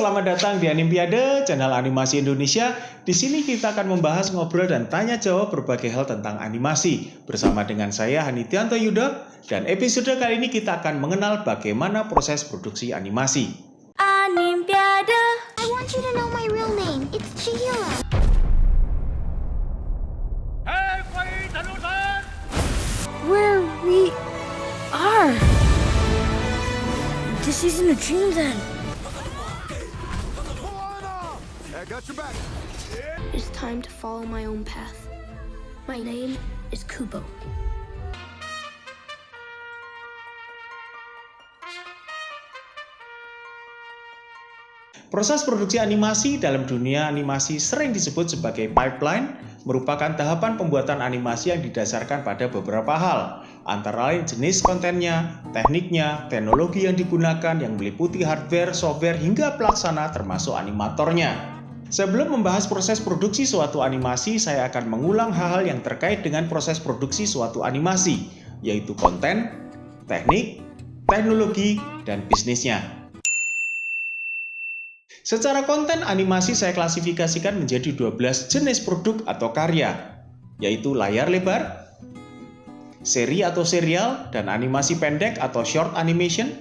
selamat datang di Animpiade, channel animasi Indonesia. Di sini kita akan membahas, ngobrol, dan tanya jawab berbagai hal tentang animasi. Bersama dengan saya, Hanitianto Yuda. Dan episode kali ini kita akan mengenal bagaimana proses produksi animasi. Animpiade. I want you to know my real name. It's Chihiro. Where we are. This isn't a dream then. I got your back. It's time to follow my own path. My name is Kubo. Proses produksi animasi dalam dunia animasi sering disebut sebagai pipeline, merupakan tahapan pembuatan animasi yang didasarkan pada beberapa hal, antara lain jenis kontennya, tekniknya, teknologi yang digunakan yang meliputi hardware, software, hingga pelaksana termasuk animatornya. Sebelum membahas proses produksi suatu animasi, saya akan mengulang hal-hal yang terkait dengan proses produksi suatu animasi, yaitu konten, teknik, teknologi, dan bisnisnya. Secara konten animasi saya klasifikasikan menjadi 12 jenis produk atau karya, yaitu layar lebar, seri atau serial, dan animasi pendek atau short animation,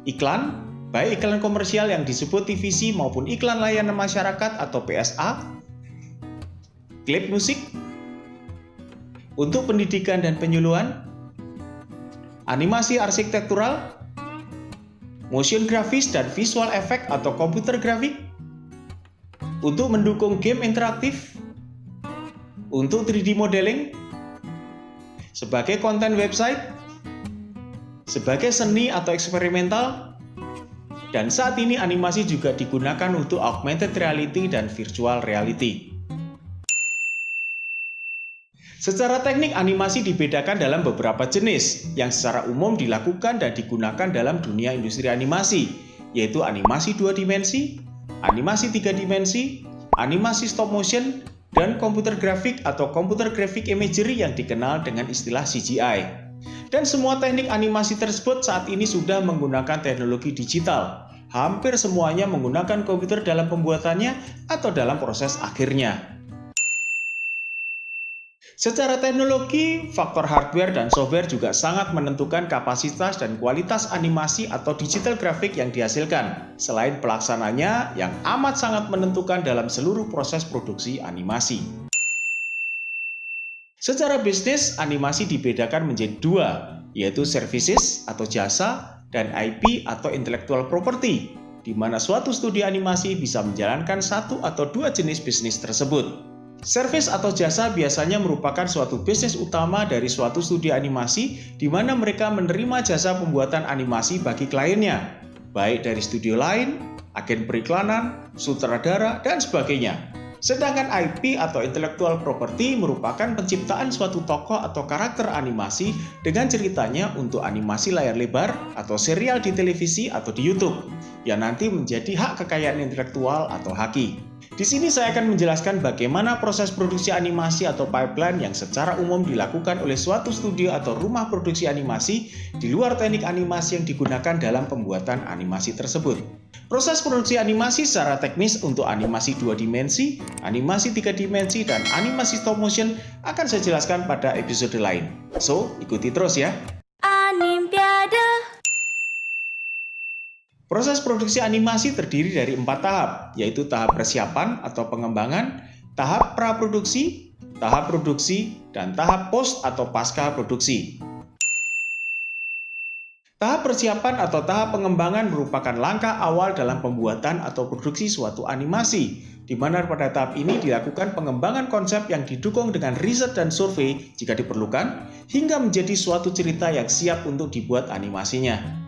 iklan, baik iklan komersial yang disebut TVC maupun iklan layanan masyarakat atau PSA, klip musik, untuk pendidikan dan penyuluhan, animasi arsitektural, motion grafis dan visual effect atau komputer grafik, untuk mendukung game interaktif, untuk 3D modeling, sebagai konten website, sebagai seni atau eksperimental, dan saat ini animasi juga digunakan untuk augmented reality dan virtual reality. Secara teknik, animasi dibedakan dalam beberapa jenis yang secara umum dilakukan dan digunakan dalam dunia industri animasi, yaitu animasi 2 dimensi, animasi 3 dimensi, animasi stop motion, dan computer graphic atau computer graphic imagery yang dikenal dengan istilah CGI. Dan semua teknik animasi tersebut saat ini sudah menggunakan teknologi digital. Hampir semuanya menggunakan komputer dalam pembuatannya atau dalam proses akhirnya. Secara teknologi, faktor hardware dan software juga sangat menentukan kapasitas dan kualitas animasi atau digital grafik yang dihasilkan, selain pelaksananya yang amat sangat menentukan dalam seluruh proses produksi animasi. Secara bisnis, animasi dibedakan menjadi dua, yaitu services atau jasa dan IP atau intellectual property, di mana suatu studio animasi bisa menjalankan satu atau dua jenis bisnis tersebut. Service atau jasa biasanya merupakan suatu bisnis utama dari suatu studio animasi, di mana mereka menerima jasa pembuatan animasi bagi kliennya, baik dari studio lain, agen periklanan, sutradara, dan sebagainya. Sedangkan IP atau intellectual property merupakan penciptaan suatu tokoh atau karakter animasi dengan ceritanya untuk animasi layar lebar atau serial di televisi atau di YouTube, yang nanti menjadi hak kekayaan intelektual atau haki. Di sini saya akan menjelaskan bagaimana proses produksi animasi atau pipeline yang secara umum dilakukan oleh suatu studio atau rumah produksi animasi di luar teknik animasi yang digunakan dalam pembuatan animasi tersebut. Proses produksi animasi secara teknis untuk animasi 2 dimensi, animasi 3 dimensi, dan animasi stop motion akan saya jelaskan pada episode lain. So, ikuti terus ya. Animpiade. Proses produksi animasi terdiri dari 4 tahap, yaitu tahap persiapan atau pengembangan, tahap praproduksi, tahap produksi, dan tahap post atau pasca produksi. Tahap persiapan atau tahap pengembangan merupakan langkah awal dalam pembuatan atau produksi suatu animasi, di mana pada tahap ini dilakukan pengembangan konsep yang didukung dengan riset dan survei jika diperlukan, hingga menjadi suatu cerita yang siap untuk dibuat animasinya.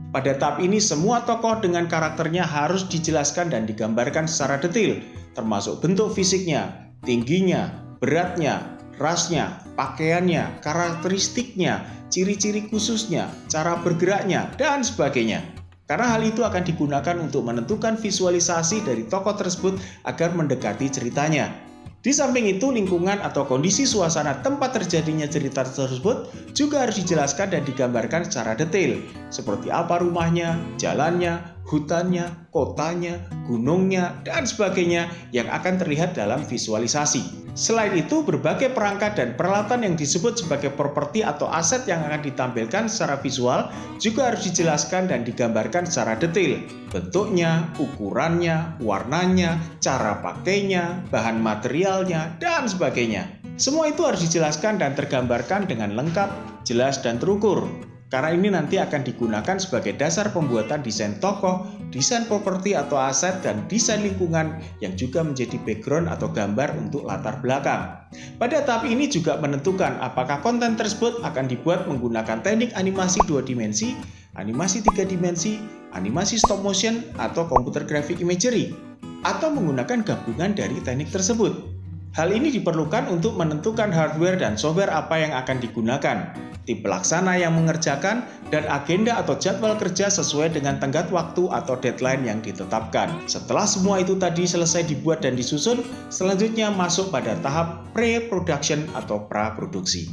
Pada tahap ini, semua tokoh dengan karakternya harus dijelaskan dan digambarkan secara detail, termasuk bentuk fisiknya, tingginya, beratnya, rasnya, pakaiannya, karakteristiknya, ciri-ciri khususnya, cara bergeraknya, dan sebagainya. Karena hal itu akan digunakan untuk menentukan visualisasi dari tokoh tersebut agar mendekati ceritanya. Di samping itu, lingkungan atau kondisi suasana tempat terjadinya cerita tersebut juga harus dijelaskan dan digambarkan secara detail, seperti apa rumahnya, jalannya, hutannya, kotanya, gunungnya, dan sebagainya yang akan terlihat dalam visualisasi. Selain itu, berbagai perangkat dan peralatan yang disebut sebagai properti atau aset yang akan ditampilkan secara visual juga harus dijelaskan dan digambarkan secara detail. Bentuknya, ukurannya, warnanya, cara pakainya, bahan materialnya, dan sebagainya. Semua itu harus dijelaskan dan tergambarkan dengan lengkap, jelas, dan terukur. Karena ini nanti akan digunakan sebagai dasar pembuatan desain tokoh, desain properti atau aset, dan desain lingkungan yang juga menjadi background atau gambar untuk latar belakang. Pada tahap ini juga menentukan apakah konten tersebut akan dibuat menggunakan teknik animasi 2 dimensi, animasi 3 dimensi, animasi stop motion, atau computer graphic imagery, atau menggunakan gabungan dari teknik tersebut. Hal ini diperlukan untuk menentukan hardware dan software apa yang akan digunakan, tim pelaksana yang mengerjakan, dan agenda atau jadwal kerja sesuai dengan tenggat waktu atau deadline yang ditetapkan. Setelah semua itu tadi selesai dibuat dan disusun, selanjutnya masuk pada tahap pre-production atau praproduksi.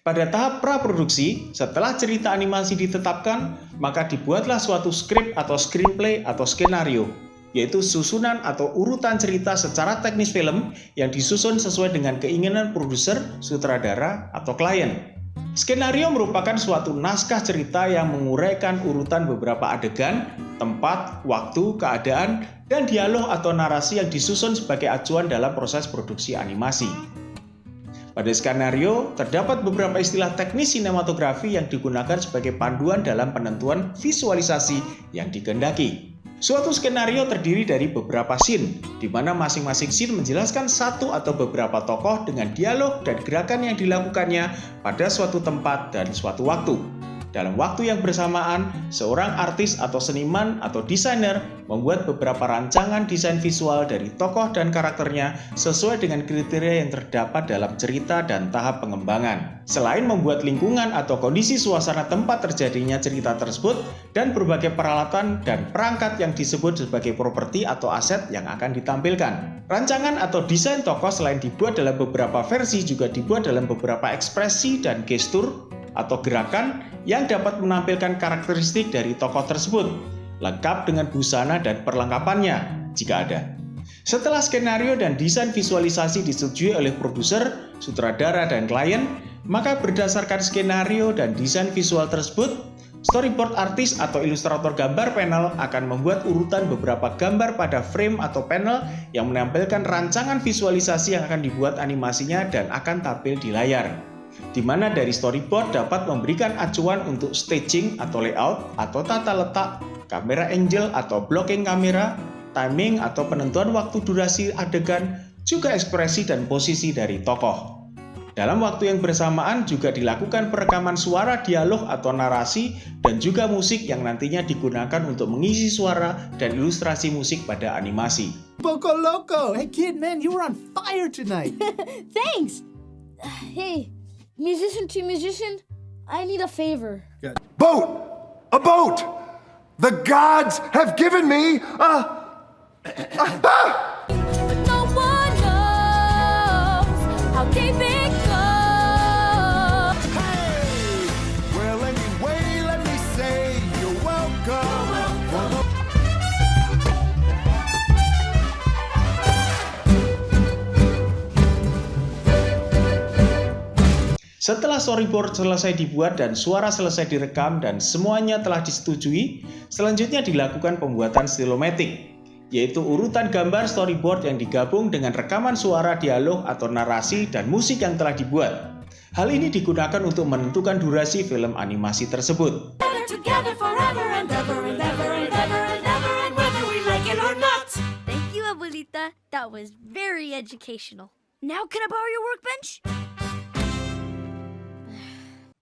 Pada tahap praproduksi, setelah cerita animasi ditetapkan, maka dibuatlah suatu skrip atau screenplay atau skenario, yaitu susunan atau urutan cerita secara teknis film yang disusun sesuai dengan keinginan produser, sutradara, atau klien. Skenario merupakan suatu naskah cerita yang menguraikan urutan beberapa adegan, tempat, waktu, keadaan, dan dialog atau narasi yang disusun sebagai acuan dalam proses produksi animasi. Pada skenario, terdapat beberapa istilah teknis sinematografi yang digunakan sebagai panduan dalam penentuan visualisasi yang dikehendaki. Suatu skenario terdiri dari beberapa scene, di mana masing-masing scene menjelaskan satu atau beberapa tokoh dengan dialog dan gerakan yang dilakukannya pada suatu tempat dan suatu waktu. Dalam waktu yang bersamaan, seorang artis atau seniman atau desainer membuat beberapa rancangan desain visual dari tokoh dan karakternya sesuai dengan kriteria yang terdapat dalam cerita dan tahap pengembangan. Selain membuat lingkungan atau kondisi suasana tempat terjadinya cerita tersebut dan berbagai peralatan dan perangkat yang disebut sebagai properti atau aset yang akan ditampilkan. Rancangan atau desain tokoh selain dibuat dalam beberapa versi juga dibuat dalam beberapa ekspresi dan gestur atau gerakan yang dapat menampilkan karakteristik dari tokoh tersebut, lengkap dengan busana dan perlengkapannya jika ada. Setelah skenario dan desain visualisasi disetujui oleh produser, sutradara, dan klien, maka berdasarkan skenario dan desain visual tersebut, storyboard artis atau ilustrator gambar panel akan membuat urutan beberapa gambar pada frame atau panel yang menampilkan rancangan visualisasi yang akan dibuat animasinya dan akan tampil di layar, di mana dari storyboard dapat memberikan acuan untuk staging atau layout atau tata letak, kamera angle atau blocking kamera, timing atau penentuan waktu durasi adegan, juga ekspresi dan posisi dari tokoh. Dalam waktu yang bersamaan juga dilakukan perekaman suara dialog atau narasi dan juga musik yang nantinya digunakan untuk mengisi suara dan ilustrasi musik pada animasi. Poco Loco! Hey kid, man, you were on fire tonight! Thanks! Hey, musician to musician, I need a favor. Boat! A boat! The gods have given me a... But no one knows how deep it goes. Hey! Well, anyway, let me say you're welcome. Setelah storyboard selesai dibuat dan suara selesai direkam dan semuanya telah disetujui, selanjutnya dilakukan pembuatan stilometik, yaitu urutan gambar storyboard yang digabung dengan rekaman suara dialog atau narasi dan musik yang telah dibuat. Hal ini digunakan untuk menentukan durasi film animasi tersebut. Together forever and ever and ever and ever and ever and whether we like it or not. Thank you, Abuelita. That was very educational. Now can I borrow your workbench?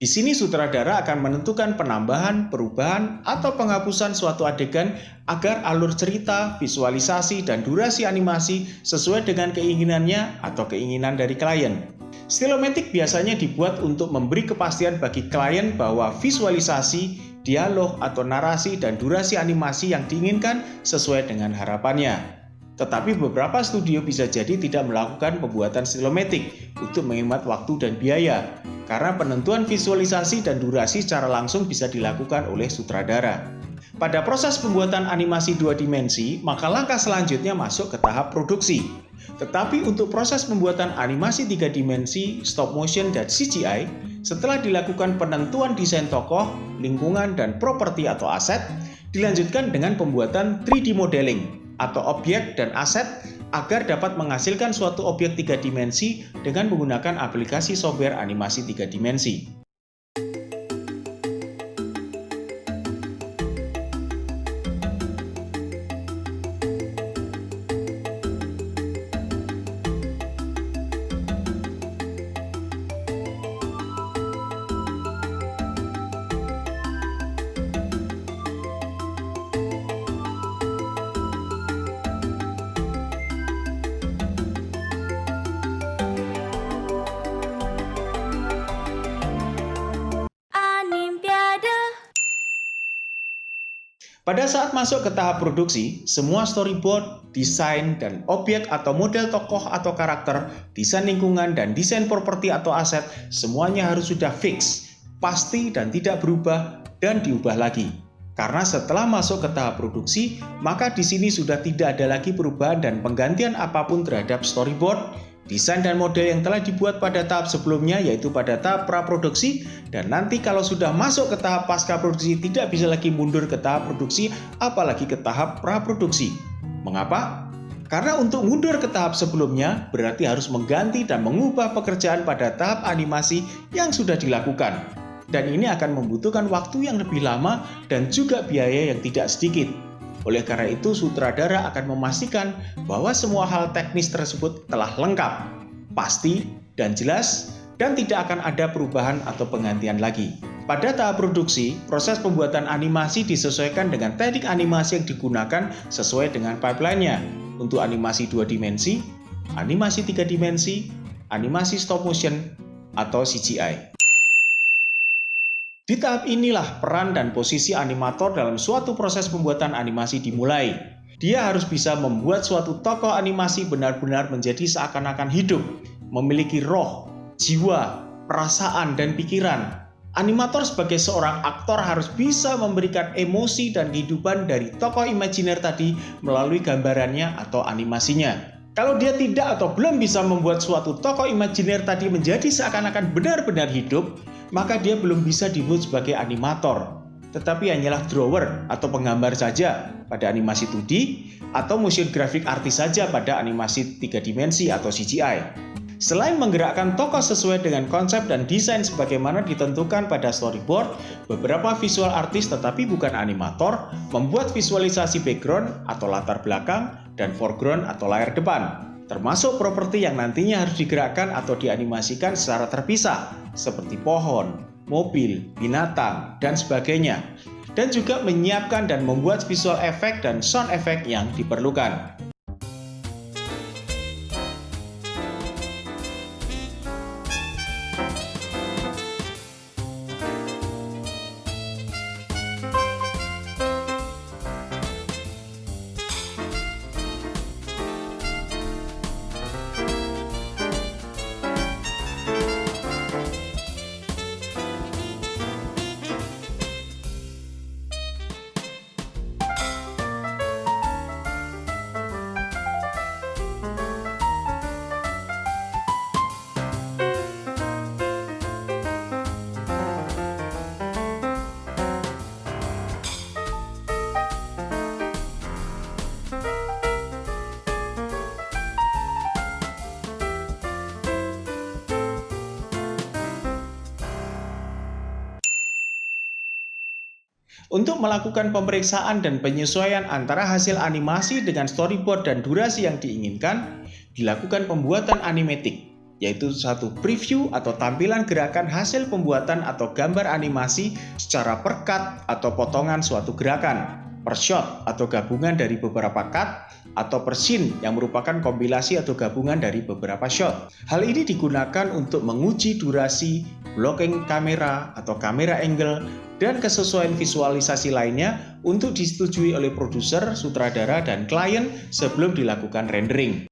Di sini sutradara akan menentukan penambahan, perubahan, atau penghapusan suatu adegan agar alur cerita, visualisasi, dan durasi animasi sesuai dengan keinginannya atau keinginan dari klien. Stilometik biasanya dibuat untuk memberi kepastian bagi klien bahwa visualisasi, dialog, atau narasi dan durasi animasi yang diinginkan sesuai dengan harapannya. Tetapi beberapa studio bisa jadi tidak melakukan pembuatan stilometik untuk menghemat waktu dan biaya, karena penentuan visualisasi dan durasi secara langsung bisa dilakukan oleh sutradara. Pada proses pembuatan animasi 2 dimensi, maka langkah selanjutnya masuk ke tahap produksi. Tetapi untuk proses pembuatan animasi 3 dimensi, stop motion, dan CGI, setelah dilakukan penentuan desain tokoh, lingkungan, dan properti atau aset, dilanjutkan dengan pembuatan 3D modeling atau objek dan aset agar dapat menghasilkan suatu objek 3 dimensi dengan menggunakan aplikasi software animasi 3 dimensi. Pada saat masuk ke tahap produksi, semua storyboard, desain, dan objek atau model tokoh atau karakter, desain lingkungan, dan desain properti atau aset semuanya harus sudah fix, pasti dan tidak berubah dan diubah lagi. Karena setelah masuk ke tahap produksi, maka di sini sudah tidak ada lagi perubahan dan penggantian apapun terhadap storyboard, desain dan model yang telah dibuat pada tahap sebelumnya, yaitu pada tahap praproduksi, dan nanti kalau sudah masuk ke tahap pasca produksi tidak bisa lagi mundur ke tahap produksi, apalagi ke tahap praproduksi. Mengapa? Karena untuk mundur ke tahap sebelumnya berarti harus mengganti dan mengubah pekerjaan pada tahap animasi yang sudah dilakukan. Dan ini akan membutuhkan waktu yang lebih lama dan juga biaya yang tidak sedikit. Oleh karena itu, sutradara akan memastikan bahwa semua hal teknis tersebut telah lengkap, pasti, dan jelas, dan tidak akan ada perubahan atau penggantian lagi. Pada tahap produksi, proses pembuatan animasi disesuaikan dengan teknik animasi yang digunakan sesuai dengan pipeline-nya. Untuk animasi 2 dimensi, animasi 3 dimensi, animasi stop motion, atau CGI. Di tahap inilah peran dan posisi animator dalam suatu proses pembuatan animasi dimulai. Dia harus bisa membuat suatu tokoh animasi benar-benar menjadi seakan-akan hidup, memiliki roh, jiwa, perasaan, dan pikiran. Animator sebagai seorang aktor harus bisa memberikan emosi dan kehidupan dari tokoh imajiner tadi melalui gambarannya atau animasinya. Kalau dia tidak atau belum bisa membuat suatu tokoh imajiner tadi menjadi seakan-akan benar-benar hidup, maka dia belum bisa disebut sebagai animator, tetapi hanyalah drawer atau penggambar saja pada animasi 2D atau motion graphic artist saja pada animasi 3 dimensi atau CGI. Selain menggerakkan tokoh sesuai dengan konsep dan desain sebagaimana ditentukan pada storyboard, beberapa visual artist tetapi bukan animator membuat visualisasi background atau latar belakang dan foreground atau layar depan, termasuk properti yang nantinya harus digerakkan atau dianimasikan secara terpisah, seperti pohon, mobil, binatang, dan sebagainya, dan juga menyiapkan dan membuat visual effect dan sound effect yang diperlukan. Untuk melakukan pemeriksaan dan penyesuaian antara hasil animasi dengan storyboard dan durasi yang diinginkan, dilakukan pembuatan animatic, yaitu satu preview atau tampilan gerakan hasil pembuatan atau gambar animasi secara per cut atau potongan suatu gerakan, per shot atau gabungan dari beberapa cut, atau per scene yang merupakan kompilasi atau gabungan dari beberapa shot. Hal ini digunakan untuk menguji durasi, blocking kamera atau kamera angle, dan kesesuaian visualisasi lainnya untuk disetujui oleh produser, sutradara, dan klien sebelum dilakukan rendering.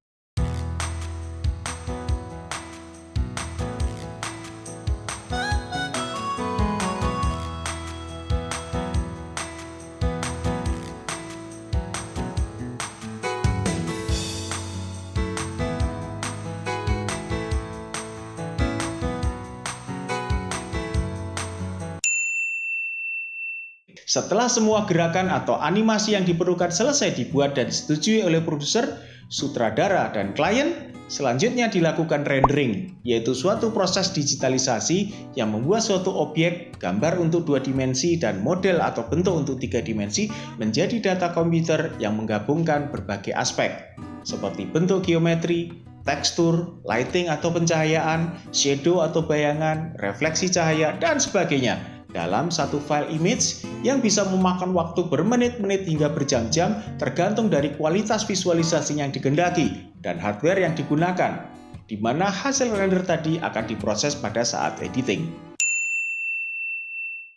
Setelah semua gerakan atau animasi yang diperlukan selesai dibuat dan disetujui oleh produser, sutradara, dan klien, selanjutnya dilakukan rendering, yaitu suatu proses digitalisasi yang membuat suatu objek, gambar untuk 2 dimensi, dan model atau bentuk untuk 3 dimensi menjadi data komputer yang menggabungkan berbagai aspek, seperti bentuk geometri, tekstur, lighting atau pencahayaan, shadow atau bayangan, refleksi cahaya, dan sebagainya dalam satu file image yang bisa memakan waktu bermenit-menit hingga berjam-jam tergantung dari kualitas visualisasi yang dikehendaki dan hardware yang digunakan, di mana hasil render tadi akan diproses pada saat editing.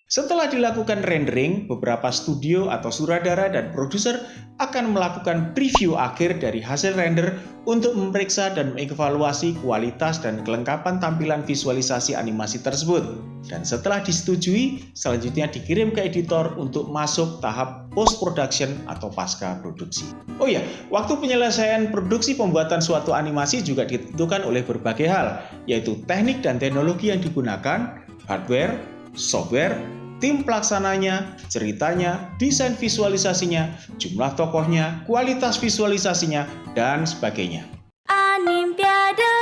Setelah dilakukan rendering, beberapa studio atau sutradara dan produser akan melakukan preview akhir dari hasil render untuk memeriksa dan mengevaluasi kualitas dan kelengkapan tampilan visualisasi animasi tersebut. Dan setelah disetujui, selanjutnya dikirim ke editor untuk masuk tahap post-production atau pasca produksi. Oh ya, waktu penyelesaian produksi pembuatan suatu animasi juga ditentukan oleh berbagai hal, yaitu teknik dan teknologi yang digunakan, hardware, software, tim pelaksananya, ceritanya, desain visualisasinya, jumlah tokohnya, kualitas visualisasinya, dan sebagainya. Animpiade.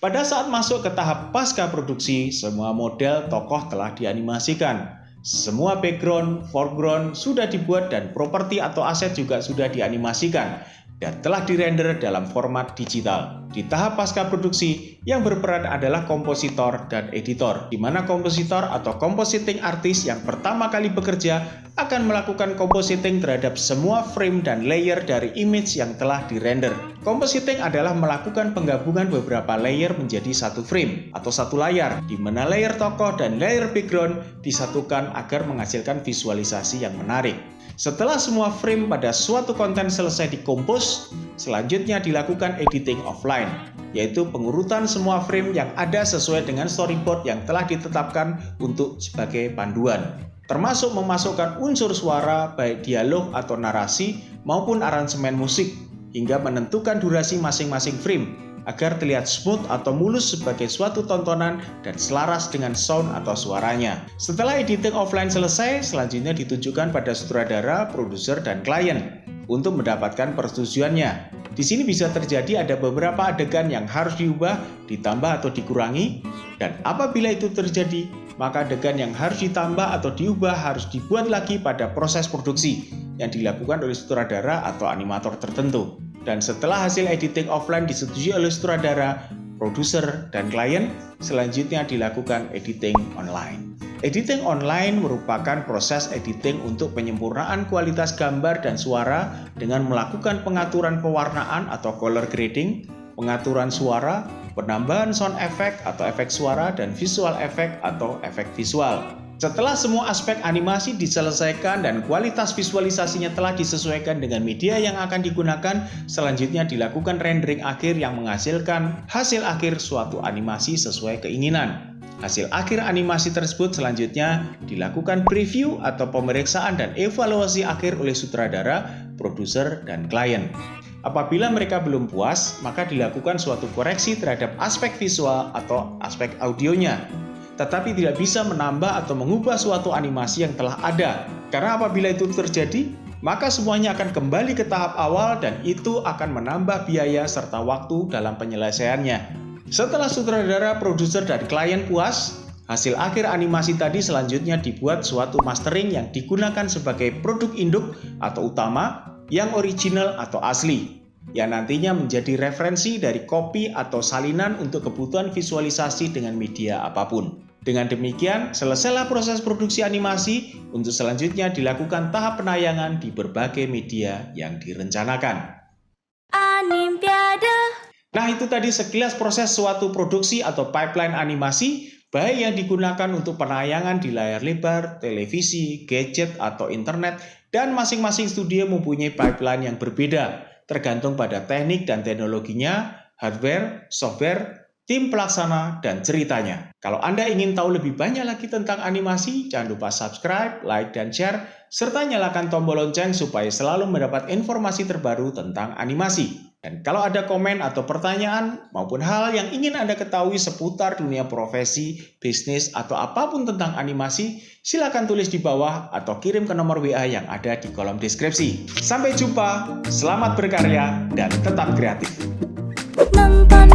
Pada saat masuk ke tahap pasca produksi, semua model tokoh telah dianimasikan. Semua background, foreground sudah dibuat dan properti atau aset juga sudah dianimasikan dan telah dirender dalam format digital. Di tahap pasca produksi, yang berperan adalah kompositor dan editor, di mana kompositor atau compositing artist yang pertama kali bekerja akan melakukan compositing terhadap semua frame dan layer dari image yang telah dirender. Compositing adalah melakukan penggabungan beberapa layer menjadi satu frame atau satu layar, di mana layer tokoh dan layer background disatukan agar menghasilkan visualisasi yang menarik. Setelah semua frame pada suatu konten selesai dikompos, selanjutnya dilakukan editing offline, yaitu pengurutan semua frame yang ada sesuai dengan storyboard yang telah ditetapkan untuk sebagai panduan, termasuk memasukkan unsur suara baik dialog atau narasi maupun aransemen musik, hingga menentukan durasi masing-masing frame agar terlihat smooth atau mulus sebagai suatu tontonan dan selaras dengan sound atau suaranya. Setelah editing offline selesai, selanjutnya ditunjukkan pada sutradara, produser, dan klien untuk mendapatkan persetujuannya. Di sini bisa terjadi ada beberapa adegan yang harus diubah, ditambah atau dikurangi, dan apabila itu terjadi, maka adegan yang harus ditambah atau diubah harus dibuat lagi pada proses produksi yang dilakukan oleh sutradara atau animator tertentu. Dan setelah hasil editing offline disetujui oleh sutradara, produser, dan klien, selanjutnya dilakukan editing online. Editing online merupakan proses editing untuk penyempurnaan kualitas gambar dan suara dengan melakukan pengaturan pewarnaan atau color grading, pengaturan suara, penambahan sound effect atau efek suara, dan visual effect atau efek visual. Setelah semua aspek animasi diselesaikan dan kualitas visualisasinya telah disesuaikan dengan media yang akan digunakan, selanjutnya dilakukan rendering akhir yang menghasilkan hasil akhir suatu animasi sesuai keinginan. Hasil akhir animasi tersebut selanjutnya dilakukan preview atau pemeriksaan dan evaluasi akhir oleh sutradara, produser, dan klien. Apabila mereka belum puas, maka dilakukan suatu koreksi terhadap aspek visual atau aspek audionya. Tetapi tidak bisa menambah atau mengubah suatu animasi yang telah ada. Karena apabila itu terjadi, maka semuanya akan kembali ke tahap awal dan itu akan menambah biaya serta waktu dalam penyelesaiannya. Setelah sutradara, produser, dan klien puas, hasil akhir animasi tadi selanjutnya dibuat suatu mastering yang digunakan sebagai produk induk atau utama yang original atau asli, yang nantinya menjadi referensi dari copy atau salinan untuk kebutuhan visualisasi dengan media apapun. Dengan demikian, selesailah proses produksi animasi untuk selanjutnya dilakukan tahap penayangan di berbagai media yang direncanakan. Animpiade. Nah, itu tadi sekilas proses suatu produksi atau pipeline animasi, baik yang digunakan untuk penayangan di layar lebar, televisi, gadget, atau internet, dan masing-masing studio mempunyai pipeline yang berbeda, tergantung pada teknik dan teknologinya, hardware, software, tim pelaksana, dan ceritanya. Kalau Anda ingin tahu lebih banyak lagi tentang animasi, jangan lupa subscribe, like, dan share, serta nyalakan tombol lonceng supaya selalu mendapat informasi terbaru tentang animasi. Dan kalau ada komen atau pertanyaan maupun hal yang ingin Anda ketahui seputar dunia profesi, bisnis, atau apapun tentang animasi, silakan tulis di bawah atau kirim ke nomor WA yang ada di kolom deskripsi. Sampai jumpa, selamat berkarya, dan tetap kreatif. Nonton